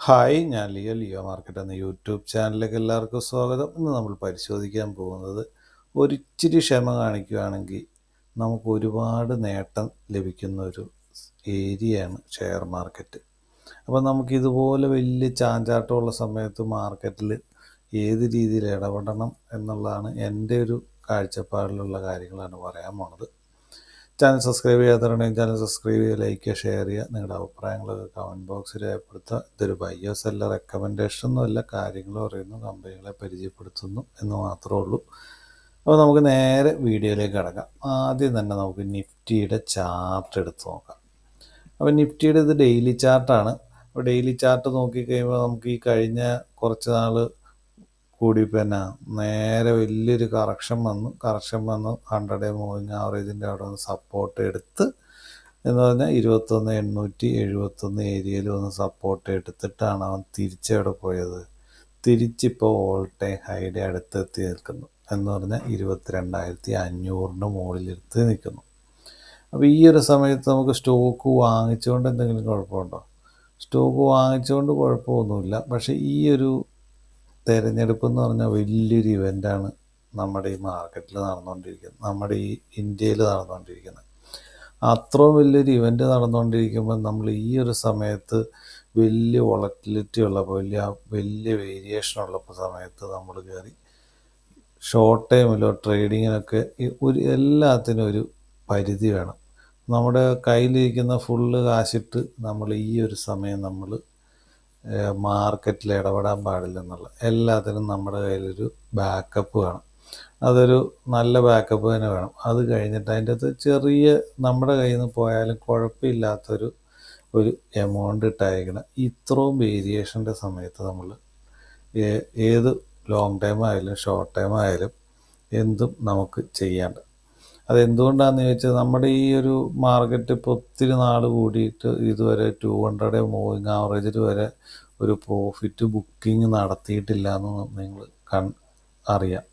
Hi, ഞാൻ Leo market എന്ന YouTube ചാനലിലേക്ക് എല്ലാവർക്കും സ്വാഗതം. ഇന്ന് നമ്മൾ പരിശോധിക്കാൻ പോകുന്നത് ഒരിച്ചിരി ക്ഷമ കാണിക്കുകയാണെങ്കിൽ നമുക്ക് ഒരുപാട് നേട്ടം ലഭിക്കുന്ന ഒരു ഏരിയയാണ് ഷെയർ മാർക്കറ്റ്. അപ്പോൾ നമുക്കിതുപോലെ വലിയ ചാഞ്ചാട്ടമുള്ള സമയത്ത് മാർക്കറ്റിൽ ഏത് രീതിയിൽ ഇടപെടണം എന്നുള്ളതാണ് എൻ്റെ ഒരു കാഴ്ചപ്പാടിലുള്ള കാര്യങ്ങളാണ് പറയാൻ പോണത്. ചാനൽ സബ്സ്ക്രൈബ് ചെയ്യാത്തവരുണ്ടെങ്കിൽ ചാനൽ സബ്സ്ക്രൈബ് ചെയ്യുക, ലൈക്ക് ചെയ്യുക, ഷെയർ ചെയ്യുക. നിങ്ങളുടെ അഭിപ്രായങ്ങളൊക്കെ കമൻറ്റ് ബോക്സിൽ രേഖപ്പെടുത്തുക. ഇതൊരു ബയ്യോ സെല്ലർ റെക്കമെൻഡേഷൻ ഒന്നുമല്ല, കാര്യങ്ങൾ പറയുന്നു, കമ്പനികളെ പരിചയപ്പെടുത്തുന്നു എന്ന് മാത്രമേ ഉള്ളൂ. അപ്പോൾ നമുക്ക് നേരെ വീഡിയോയിലേക്ക് കിടക്കാം. ആദ്യം തന്നെ നമുക്ക് നിഫ്റ്റിയുടെ ചാർട്ട് എടുത്ത് നോക്കാം. അപ്പോൾ നിഫ്റ്റിയുടെ ഇത് ഡെയിലി ചാർട്ടാണ്. അപ്പോൾ ഡെയിലി ചാർട്ട് നോക്കിക്കഴിയുമ്പോൾ നമുക്ക് ഈ കഴിഞ്ഞ കുറച്ച് നാൾ കൂടി പിന്നെ നേരെ വലിയൊരു കറക്ഷൻ വന്നു 100 മൂവിങ് ആവറേജിൻ്റെ അവിടെ ഒന്ന് സപ്പോർട്ട് എടുത്ത് എന്ന് പറഞ്ഞാൽ 21,871 ഏരിയയിൽ ഒന്ന് സപ്പോർട്ട് എടുത്തിട്ടാണ് അവൻ തിരിച്ചെവിടെ പോയത്. തിരിച്ചിപ്പോൾ ഓൾ ടൈം ഹൈയുടെ അടുത്തെത്തി നിൽക്കുന്നു എന്ന് പറഞ്ഞാൽ 22,500 മുകളിലെടുത്ത് നിൽക്കുന്നു. അപ്പോൾ ഈ ഒരു സമയത്ത് നമുക്ക് സ്റ്റോക്ക് വാങ്ങിച്ചുകൊണ്ട് എന്തെങ്കിലും കുഴപ്പമുണ്ടോ? സ്റ്റോക്ക് വാങ്ങിച്ചുകൊണ്ട് കുഴപ്പമൊന്നുമില്ല. പക്ഷേ ഈ ഒരു തെരഞ്ഞെടുപ്പ് എന്ന് പറഞ്ഞാൽ വലിയൊരു ഇവൻ്റാണ് നമ്മുടെ ഈ മാർക്കറ്റിൽ നടന്നുകൊണ്ടിരിക്കുന്നത്, നമ്മുടെ ഈ ഇന്ത്യയിൽ നടന്നുകൊണ്ടിരിക്കുന്നത്. അത്രയും വലിയൊരു ഇവൻ്റ് നടന്നുകൊണ്ടിരിക്കുമ്പോൾ നമ്മൾ ഈ ഒരു സമയത്ത് വലിയ വോളറ്റിലിറ്റി ഉള്ളപ്പോൾ വലിയ വേരിയേഷൻ ഉള്ളപ്പോൾ സമയത്ത് നമ്മൾ കയറി ഷോർട്ട് ടൈമിലോ ട്രേഡിങ്ങിനൊക്കെ എല്ലാത്തിനും ഒരു പരിധി വേണം. നമ്മുടെ കയ്യിലിരിക്കുന്ന ഫുള്ള് കാശിട്ട് നമ്മൾ ഈ ഒരു സമയം നമ്മൾ മാർക്കറ്റിൽ ഇടപെടാൻ പാടില്ലെന്നുള്ള, എല്ലാത്തിനും നമ്മുടെ കയ്യിലൊരു ബാക്കപ്പ് വേണം. അതൊരു നല്ല ബാക്കപ്പ് തന്നെ വേണം. അത് കഴിഞ്ഞിട്ട് അതിൻ്റെ അകത്ത് ചെറിയ നമ്മുടെ കയ്യിൽ നിന്ന് പോയാലും കുഴപ്പമില്ലാത്തൊരു എമൗണ്ട് ഇട്ടായിരിക്കണം. ഇത്രയും വേരിയേഷൻ്റെ സമയത്ത് നമ്മൾ ഏത് ലോങ് ടൈം ആയാലും ഷോർട്ട് ടൈം ആയാലും എന്തും നമുക്ക് ചെയ്യാണ്ട്. അതെന്തുകൊണ്ടാണെന്ന് ചോദിച്ചാൽ നമ്മുടെ ഈ ഒരു മാർക്കറ്റ് ഇപ്പോൾ ഒത്തിരി നാൾ കൂടിയിട്ട് ഇതുവരെ 200 മൂവിങ് ആവറേജിൽ വരെ ഒരു പ്രോഫിറ്റ് ബുക്കിംഗ് നടത്തിയിട്ടില്ല എന്ന് നിങ്ങൾ അറിയാം.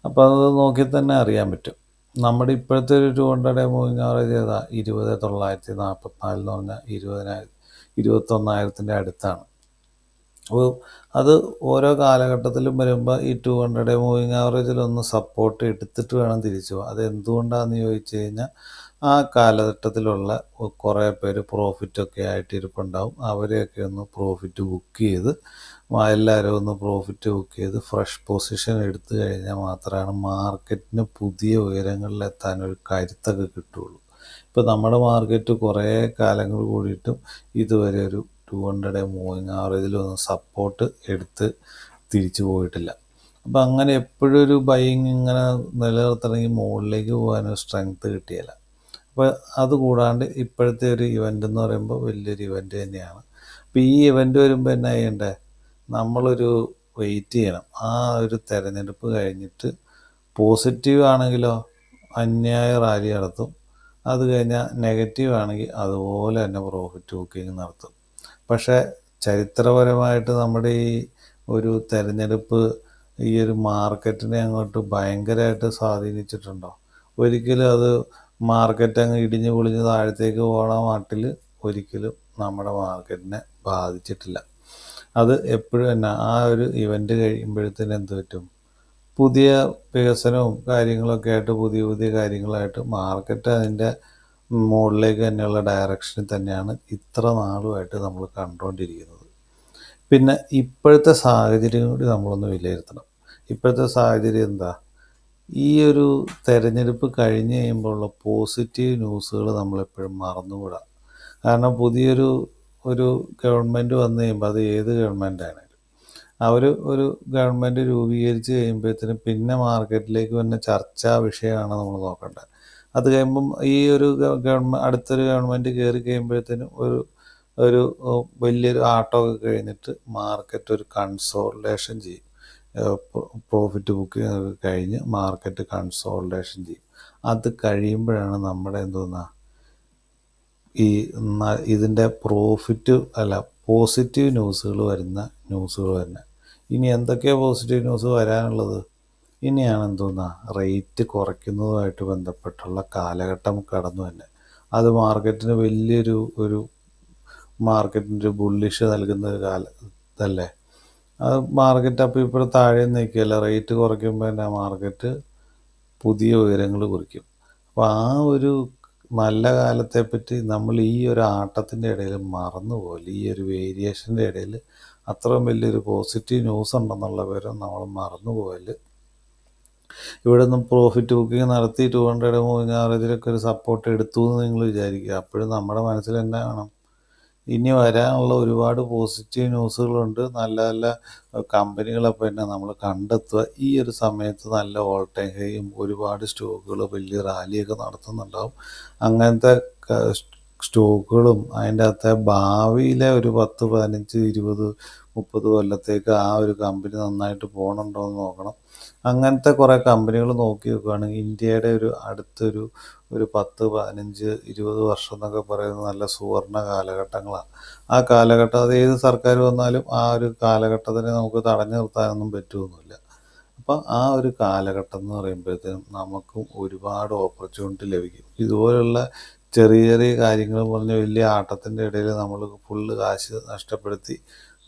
അപ്പോൾ അത് നോക്കി തന്നെ അറിയാൻ പറ്റും. നമ്മുടെ ഇപ്പോഴത്തെ ഒരു 200 മൂവിങ് ആവറേജ് ഏതാ 20,944 എന്ന് പറഞ്ഞാൽ 21,000 അടുത്താണ്. അപ്പോൾ അത് ഓരോ കാലഘട്ടത്തിലും വരുമ്പോൾ ഈ 200 മൂവിങ് ആവറേജിലൊന്ന് സപ്പോർട്ട് എടുത്തിട്ട് വേണം തിരിച്ചു പോകാൻ. അത് എന്തുകൊണ്ടാണെന്ന് ചോദിച്ചു കഴിഞ്ഞാൽ ആ കാലഘട്ടത്തിലുള്ള കുറേ പേര് പ്രോഫിറ്റൊക്കെ ആയിട്ട് ഇരിപ്പുണ്ടാവും. അവരെയൊക്കെ ഒന്ന് പ്രോഫിറ്റ് ബുക്ക് ചെയ്ത് എല്ലാവരും ഒന്ന് പ്രോഫിറ്റ് ബുക്ക് ചെയ്ത് ഫ്രഷ് പൊസിഷൻ എടുത്തു കഴിഞ്ഞാൽ മാത്രമാണ് മാർക്കറ്റിന് പുതിയ ഉയരങ്ങളിലെത്താനൊരു കരുത്തൊക്കെ കിട്ടുകയുള്ളൂ. ഇപ്പോൾ നമ്മുടെ മാർക്കറ്റ് കുറേ കാലങ്ങൾ കൂടിയിട്ടും ഇതുവരെ ഒരു 200 മൂവിങ് ആവറേജിലൊന്നും സപ്പോർട്ട് എടുത്ത് തിരിച്ചു പോയിട്ടില്ല. അപ്പം അങ്ങനെ എപ്പോഴും ഒരു ബൈയിങ് ഇങ്ങനെ നിലനിർത്തണമെങ്കിൽ മുകളിലേക്ക് പോകാനൊരു സ്ട്രെങ്ത്ത് കിട്ടിയില്ല. അപ്പോൾ അതുകൂടാണ്ട് ഇപ്പോഴത്തെ ഒരു ഇവൻ്റ് എന്ന് പറയുമ്പോൾ വലിയൊരു ഇവൻ്റ് തന്നെയാണ്. അപ്പോൾ ഈ ഇവൻ്റ് വരുമ്പോൾ എന്നാ ചെയ്യണ്ടേ, നമ്മളൊരു വെയിറ്റ് ചെയ്യണം. ആ ഒരു തെരഞ്ഞെടുപ്പ് കഴിഞ്ഞിട്ട് പോസിറ്റീവ് ആണെങ്കിലോ അന്യായ റാലി നടത്തും. അത് കഴിഞ്ഞാൽ നെഗറ്റീവ് ആണെങ്കിൽ അതുപോലെ തന്നെ പ്രോഫിറ്റ് ബുക്കിംഗ് നടത്തും. പക്ഷേ ചരിത്രപരമായിട്ട് നമ്മുടെ ഈ ഒരു തെരഞ്ഞെടുപ്പ് ഈ ഒരു മാർക്കറ്റിനെ അങ്ങോട്ട് ഭയങ്കരമായിട്ട് സ്വാധീനിച്ചിട്ടുണ്ടോ? ഒരിക്കലും അത് മാർക്കറ്റ് അങ്ങ് ഇടിഞ്ഞു പൊളിഞ്ഞ് താഴത്തേക്ക് പോകണ മട്ടിൽ ഒരിക്കലും നമ്മുടെ മാർക്കറ്റിനെ ബാധിച്ചിട്ടില്ല. അത് എപ്പോഴും തന്നെ ആ ഒരു ഇവൻ്റ് കഴിയുമ്പോഴത്തേനും എന്ത് പറ്റും, പുതിയ വികസനവും കാര്യങ്ങളൊക്കെ ആയിട്ട് പുതിയ കാര്യങ്ങളായിട്ട് മാർക്കറ്റ് അതിൻ്റെ മുകളിലേക്ക് തന്നെയുള്ള ഡയറക്ഷനിൽ തന്നെയാണ് ഇത്ര നാളുമായിട്ട് നമ്മൾ കണ്ടുകൊണ്ടിരിക്കുന്നത്. പിന്നെ ഇപ്പോഴത്തെ സാഹചര്യം കൂടി നമ്മളൊന്ന് വിലയിരുത്തണം. ഇപ്പോഴത്തെ സാഹചര്യം എന്താ, ഈ ഒരു തെരഞ്ഞെടുപ്പ് കഴിഞ്ഞ് കഴിയുമ്പോഴുള്ള പോസിറ്റീവ് ന്യൂസുകൾ നമ്മളെപ്പോഴും മറന്നുകൂടാ. കാരണം പുതിയൊരു ഗവൺമെൻറ് വന്നു കഴിയുമ്പോൾ അത് ഏത് ഗവൺമെൻറ്റാണ് അവർ ഒരു ഗവൺമെൻറ് രൂപീകരിച്ച് കഴിയുമ്പോഴത്തേനും പിന്നെ മാർക്കറ്റിലേക്ക് വന്ന ചർച്ചാ വിഷയമാണ് നമ്മൾ നോക്കേണ്ടത്. അത് കഴിയുമ്പം ഈ ഒരു അടുത്തൊരു ഗവൺമെൻറ് കയറി കഴിയുമ്പോഴത്തേനും ഒരു വലിയൊരു ആട്ടമൊക്കെ കഴിഞ്ഞിട്ട് മാർക്കറ്റ് ഒരു കൺസോൾട്ടേഷൻ ചെയ്യും. പ്രോഫിറ്റ് ബുക്കിംഗ് ഒക്കെ കഴിഞ്ഞ് മാർക്കറ്റ് കൺസോൾട്ടേഷൻ ചെയ്യും. അത് കഴിയുമ്പോഴാണ് നമ്മുടെ ഇതിൻ്റെ പോസിറ്റീവ് ന്യൂസുകൾ വരുന്നത്. ഇനി എന്തൊക്കെയാണ് പോസിറ്റീവ് ന്യൂസ് വരാനുള്ളത്? ഇനിയാണ് റേറ്റ് കുറയ്ക്കുന്നതുമായിട്ട് ബന്ധപ്പെട്ടുള്ള കാലഘട്ടം കടന്നു തന്നെ. അത് മാർക്കറ്റിന് വലിയൊരു മാർക്കറ്റിൻ്റെ ബുള്ളിഷ് നൽകുന്ന ഒരു ഇതല്ലേ. അത് മാർക്കറ്റ് അപ്പോൾ ഇപ്പോൾ താഴെ നിൽക്കുകയല്ല, റേറ്റ് കുറയ്ക്കുമ്പോൾ തന്നെ മാർക്കറ്റ് പുതിയ ഉയരങ്ങൾ കുറിക്കും. അപ്പോൾ ആ ഒരു നല്ല കാലത്തെപ്പറ്റി നമ്മൾ ഈ ഒരു ആട്ടത്തിൻ്റെ ഇടയിൽ മറന്നുപോകല്, ഈ ഒരു വേരിയേഷൻ്റെ ഇടയിൽ അത്രയും വലിയൊരു പോസിറ്റീവ് ന്യൂസ് ഉണ്ടെന്നുള്ള വിവരം നമ്മൾ മറന്നുപോകല്. ഇവിടെ നിന്ന് പ്രോഫിറ്റ് ബുക്കിംഗ് നടത്തി 200 മൂവിങ് ആവറേജിലൊക്കെ ഒരു സപ്പോർട്ട് എടുത്തു എന്ന് നിങ്ങൾ വിചാരിക്കുക. അപ്പോഴും നമ്മുടെ മനസ്സിൽ തന്നെ വേണം ഇനി വരാനുള്ള ഒരുപാട് പോസിറ്റീവ് ന്യൂസുകളുണ്ട്. നല്ല നല്ല കമ്പനികളപ്പോൾ തന്നെ നമ്മൾ കണ്ടെത്തുക. ഈ ഒരു സമയത്ത് നല്ല ഓൾ ടൈം ഹൈയും ഒരുപാട് സ്റ്റോക്കുകൾ വലിയ റാലിയൊക്കെ നടത്തുന്നുണ്ടാവും. അങ്ങനത്തെ സ്റ്റോക്കുകളും അതിൻ്റെ അകത്തെ ഭാവിയിലെ ഒരു 10, 15, 20, 30 കൊല്ലത്തേക്ക് ആ ഒരു കമ്പനി നന്നായിട്ട് പോകണുണ്ടോ എന്ന് നോക്കണം. അങ്ങനത്തെ കുറേ കമ്പനികൾ നോക്കി നോക്കുകയാണെങ്കിൽ ഇന്ത്യയുടെ ഒരു അടുത്തൊരു 10, 15, 20 വർഷം എന്നൊക്കെ പറയുന്നത് നല്ല സുവർണ്ണ കാലഘട്ടങ്ങളാണ്. ആ കാലഘട്ടം അത് ഏത് സർക്കാർ വന്നാലും ആ ഒരു കാലഘട്ടത്തിനെ നമുക്ക് തടഞ്ഞു നിർത്താനൊന്നും പറ്റുമൊന്നുമില്ല. അപ്പം ആ ഒരു കാലഘട്ടം എന്ന് പറയുമ്പോഴത്തേനും നമുക്കും ഒരുപാട് ഓപ്പർച്യൂണിറ്റി ലഭിക്കും. ഇതുപോലുള്ള ചെറിയ ചെറിയ കാര്യങ്ങൾ പറഞ്ഞ് വലിയ ആട്ടത്തിൻ്റെ ഇടയിൽ നമ്മൾ ഫുള്ള് കാശ് നഷ്ടപ്പെടുത്തി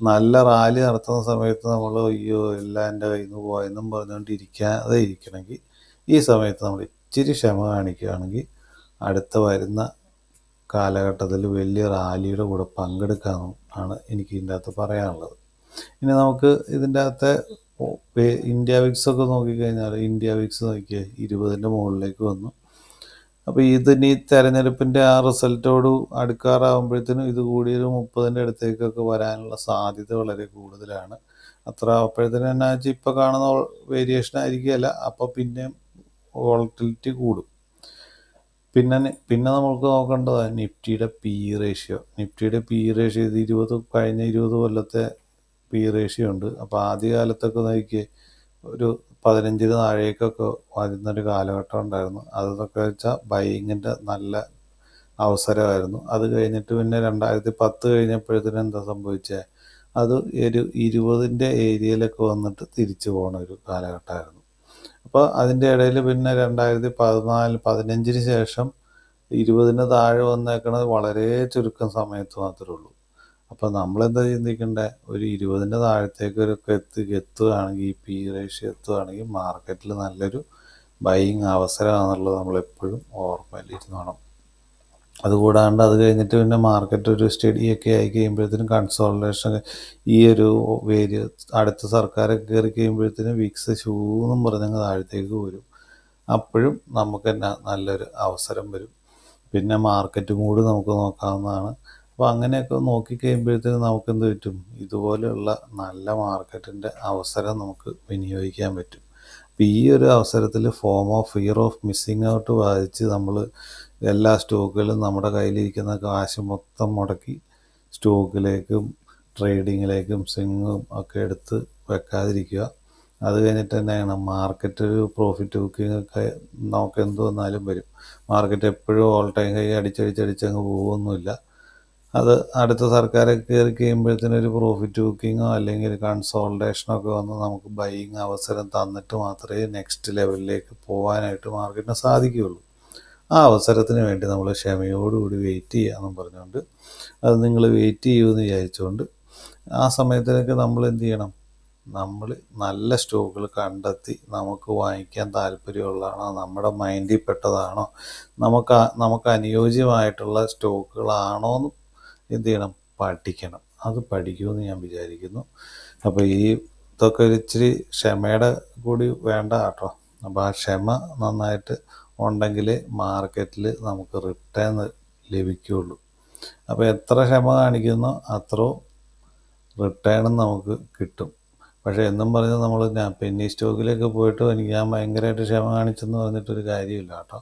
നല്ല റാലി നടത്തുന്ന സമയത്ത് നമ്മൾ അയ്യോ എല്ലാം എൻ്റെ കയ്യിൽ നിന്ന് പോയെന്നും പറഞ്ഞുകൊണ്ടിരിക്കാതെ ഇരിക്കണമെങ്കിൽ ഈ സമയത്ത് നമ്മൾ ഇച്ചിരി ക്ഷമ കാണിക്കുകയാണെങ്കിൽ അടുത്ത വരുന്ന കാലഘട്ടത്തിൽ വലിയ റാലിയുടെ കൂടെ പങ്കെടുക്കാമെന്നും ആണ് എനിക്ക് ഇതിൻ്റെ അകത്ത് പറയാനുള്ളത്. ഇനി നമുക്ക് ഇതിൻ്റെ അകത്തെ ഇന്ത്യ വിക്സൊക്കെ നോക്കിക്കഴിഞ്ഞാൽ ഇന്ത്യ വിക്സ് നോക്കിയാൽ 20ൻ്റെ മുകളിലേക്ക് വന്നു. അപ്പോൾ ഇതിനി തെരഞ്ഞെടുപ്പിൻ്റെ ആ റിസൾട്ടോട് അടുക്കാറാകുമ്പോഴത്തേനും ഇത് കൂടിയൊരു 30ൻ്റെ അടുത്തേക്കൊക്കെ വരാനുള്ള സാധ്യത വളരെ കൂടുതലാണ്. അത്ര അപ്പോഴത്തേനും എന്നാ വെച്ചാൽ ഇപ്പോൾ കാണുന്ന വേരിയേഷൻ ആയിരിക്കുകയല്ല, അപ്പോൾ പിന്നെയും വോളറ്റിലിറ്റി കൂടും. പിന്നെ നമുക്ക് നോക്കേണ്ടത് നിഫ്റ്റിയുടെ പി റേഷ്യോ. നിഫ്റ്റിയുടെ പി റേഷ്യോ ഇത് കഴിഞ്ഞ 20 കൊല്ലത്തെ പി റേഷ്യോ ഉണ്ട്. അപ്പോൾ ആദ്യകാലത്തൊക്കെ നോക്കിയേ ഒരു 15 താഴേക്കൊക്കെ വരുന്നൊരു കാലഘട്ടം ഉണ്ടായിരുന്നു. അതെന്നൊക്കെ വെച്ചാൽ ബൈയിങ്ങിൻ്റെ നല്ല അവസരമായിരുന്നു. അത് കഴിഞ്ഞിട്ട് പിന്നെ 2010 കഴിഞ്ഞപ്പോഴത്തേനും എന്താ സംഭവിച്ചത്, അത് ഒരു 20ൻ്റെ ഏരിയയിലൊക്കെ വന്നിട്ട് തിരിച്ചു പോകുന്ന ഒരു കാലഘട്ടമായിരുന്നു. അപ്പോൾ അതിൻ്റെ ഇടയിൽ പിന്നെ 2014, 15 ശേഷം 20ന് താഴെ വന്നേക്കണത് വളരെ ചുരുക്കം സമയത്ത് മാത്രമേ ഉള്ളൂ. അപ്പോൾ നമ്മളെന്താ ചിന്തിക്കേണ്ടത്, ഒരു 20ൻ്റെ താഴത്തേക്കൊക്കെ എത്തുകയാണെങ്കിൽ, ഈ പി റേഷ്യോ എത്തുകയാണെങ്കിൽ മാർക്കറ്റിൽ നല്ലൊരു ബൈയിങ് അവസരമാണെന്നുള്ളത് നമ്മളെപ്പോഴും ഓർമ്മയിലിരുന്ന് വേണം. അതുകൂടാണ്ട് അത് കഴിഞ്ഞിട്ട് പിന്നെ മാർക്കറ്റ് ഒരു സ്റ്റഡിയൊക്കെ ആയി കഴിയുമ്പോഴത്തേനും കൺസോളിഡേഷൻ, ഈ ഒരു അടുത്ത സർക്കാരൊക്കെ കയറി കഴിയുമ്പോഴത്തേനും വിക്സ് ഷൂന്നും പറഞ്ഞങ്ങ് താഴത്തേക്ക് വരും. അപ്പോഴും നമുക്ക് തന്നെ നല്ലൊരു അവസരം വരും. പിന്നെ മാർക്കറ്റും കൂടി നമുക്ക് നോക്കാവുന്നതാണ്. അപ്പോൾ അങ്ങനെയൊക്കെ നോക്കിക്കഴിയുമ്പോഴത്തേനും നമുക്ക് എന്ത് പറ്റും, ഇതുപോലെയുള്ള നല്ല മാർക്കറ്റിൻ്റെ അവസരം നമുക്ക് വിനിയോഗിക്കാൻ പറ്റും. അപ്പോൾ ഈ ഒരു അവസരത്തിൽ ഫിയർ ഓഫ് മിസ്സിങ് ഔട്ട് ബാധിച്ച് നമ്മൾ എല്ലാ സ്റ്റോക്കുകളും നമ്മുടെ കയ്യിലിരിക്കുന്ന കാശ് മൊത്തം മുടക്കി സ്റ്റോക്കിലേക്കും ട്രേഡിങ്ങിലേക്കും സ്വിങ്ങും ഒക്കെ എടുത്ത് വെക്കാതിരിക്കുക. അത് കഴിഞ്ഞിട്ട് തന്നെയാണ് മാർക്കറ്റ് ഒരു പ്രോഫിറ്റ് ബുക്കിംഗ് ഒക്കെ നമുക്ക് എന്ത് വന്നാലും വരും. മാർക്കറ്റ് എപ്പോഴും ഓൾ ടൈം ഹൈ അടിച്ചങ്ങ് പോകുമൊന്നുമില്ല. അത് അടുത്ത സർക്കാരൊക്കെ കയറി കഴിയുമ്പോഴത്തേനും ഒരു പ്രോഫിറ്റ് ബുക്കിങ്ങോ അല്ലെങ്കിൽ ഒരു കൺസോൾട്ടേഷനോ ഒക്കെ വന്ന് നമുക്ക് ബൈയിങ് അവസരം തന്നിട്ട് മാത്രമേ നെക്സ്റ്റ് ലെവലിലേക്ക് പോകാനായിട്ട് മാർക്കറ്റിന് സാധിക്കുകയുള്ളൂ. ആ അവസരത്തിന് വേണ്ടി നമ്മൾ ക്ഷമയോടുകൂടി വെയിറ്റ് ചെയ്യാമെന്നും പറഞ്ഞുകൊണ്ട്, അത് നിങ്ങൾ വെയിറ്റ് ചെയ്യുമെന്ന് വിചാരിച്ചുകൊണ്ട് ആ സമയത്തിനൊക്കെ നമ്മൾ എന്ത് ചെയ്യണം, നമ്മൾ നല്ല സ്റ്റോക്കുകൾ കണ്ടെത്തി നമുക്ക് വാങ്ങിക്കാൻ താല്പര്യമുള്ളതാണോ, നമ്മുടെ മൈൻഡിൽ പെട്ടതാണോ, നമുക്ക് അനുയോജ്യമായിട്ടുള്ള സ്റ്റോക്കുകളാണോ എന്ന് എന്ത് ചെയ്യണം, പഠിക്കണം. അത് പഠിക്കുമെന്ന് ഞാൻ വിചാരിക്കുന്നു. അപ്പോൾ ഇതൊക്കെ ഒരു ഇച്ചിരി ക്ഷമയുടെ കൂടി വേണ്ട കേട്ടോ. അപ്പോൾ ആ ക്ഷമ നന്നായിട്ട് ഉണ്ടെങ്കിൽ മാർക്കറ്റിൽ നമുക്ക് റിട്ടേൺ ലഭിക്കുകയുള്ളൂ. അപ്പോൾ എത്ര ക്ഷമ കാണിക്കുന്നോ അത്രയും റിട്ടേണും നമുക്ക് കിട്ടും. പക്ഷേ എന്നും പറഞ്ഞ് നമ്മൾ പെന്നി സ്റ്റോക്കിലൊക്കെ പോയിട്ട് ഞാൻ ഭയങ്കരമായിട്ട് ക്ഷമ കാണിച്ചെന്ന് പറഞ്ഞിട്ടൊരു കാര്യമില്ല കേട്ടോ.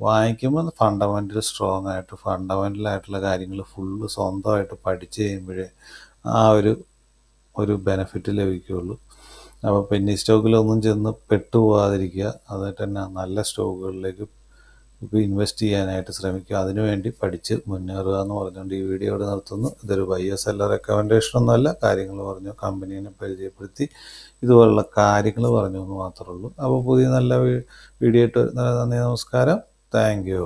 വാങ്ങിക്കുമ്പോൾ ഫണ്ടമെൻ്റലായിട്ടുള്ള കാര്യങ്ങൾ ഫുള്ള് സ്വന്തമായിട്ട് പഠിച്ച് കഴിയുമ്പോഴേ ആ ഒരു ബെനിഫിറ്റ് ലഭിക്കുകയുള്ളൂ. അപ്പോൾ പെന്നി സ്റ്റോക്കിലൊന്നും ചെന്ന് പെട്ടുപോകാതിരിക്കുക. അതുകൊണ്ട് തന്നെ നല്ല സ്റ്റോക്കുകളിലേക്ക് ഇൻവെസ്റ്റ് ചെയ്യാനായിട്ട് ശ്രമിക്കുക. അതിനുവേണ്ടി പഠിച്ച് മുന്നേറുക എന്ന് പറഞ്ഞുകൊണ്ട് ഈ വീഡിയോ ഇവിടെ നിർത്തുന്നു. ഇതൊരു ബയ്യർ സെല്ലർ റെക്കമെൻഡേഷനൊന്നുമല്ല, കാര്യങ്ങൾ പറഞ്ഞു, കമ്പനീനെ പരിചയപ്പെടുത്തി ഇതുപോലുള്ള കാര്യങ്ങൾ പറഞ്ഞു എന്ന് മാത്രമേ ഉള്ളൂ. അപ്പോൾ പുതിയ നല്ല വീഡിയോ ഇട്ട് നന്ദി, നമസ്കാരം, താങ്ക് യു.